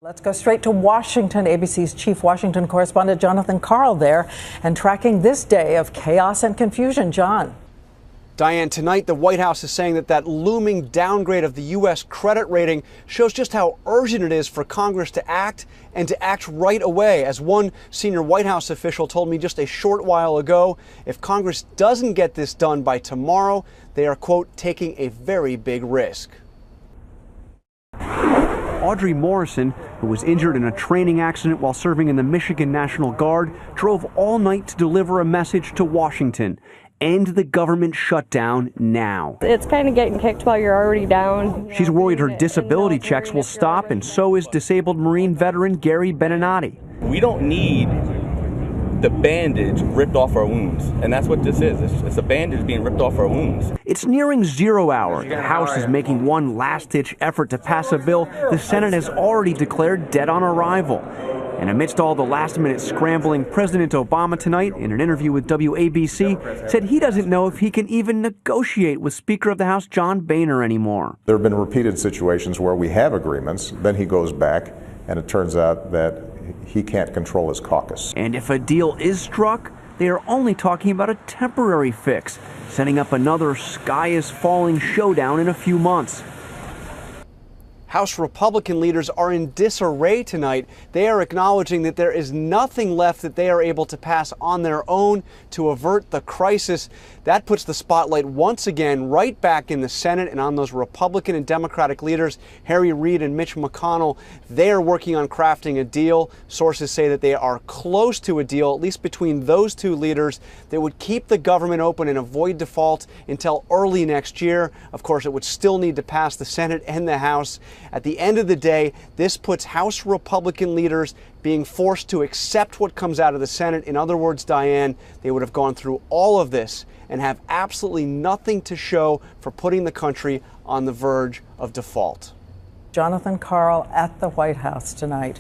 Let's go straight to Washington. ABC's chief Washington correspondent Jonathan Karl there and tracking this day of chaos and confusion. John. Diane, tonight the White House is saying that looming downgrade of the U.S. credit rating shows just how urgent it is for Congress to act and to act right away. As one senior White House official told me just a short while ago, if Congress doesn't get this done by tomorrow, they are, quote, taking a very big risk. Audrey Morrison, who was injured in a training accident while serving in the Michigan National Guard, drove all night to deliver a message to Washington. End the government shutdown now. It's kind of getting kicked while you're already down. She's worried her disability checks will stop, and so is disabled Marine veteran Gary Beninati. We don't need the bandage ripped off our wounds, and that's what this is. It's a bandage being ripped off our wounds. It's nearing 0 hour. The House is making one last-ditch effort to pass a bill the Senate has already declared dead on arrival. And amidst all the last-minute scrambling, President Obama tonight, in an interview with WABC, said he doesn't know if he can even negotiate with Speaker of the House John Boehner anymore. There have been repeated situations where we have agreements, then he goes back, and it turns out that he can't control his caucus. And if a deal is struck, they are only talking about a temporary fix, setting up another sky-is-falling showdown in a few months. House Republican leaders are in disarray tonight. They are acknowledging that there is nothing left that they are able to pass on their own to avert the crisis. That puts the spotlight once again right back in the Senate and on those Republican and Democratic leaders, Harry Reid and Mitch McConnell. They are working on crafting a deal. Sources say that they are close to a deal, at least between those two leaders, that would keep the government open and avoid default until early next year. Of course, it would still need to pass the Senate and the House. At the end of the day, this puts House Republican leaders being forced to accept what comes out of the Senate. In other words, Diane, they would have gone through all of this and have absolutely nothing to show for putting the country on the verge of default. Jonathan Karl at the White House tonight.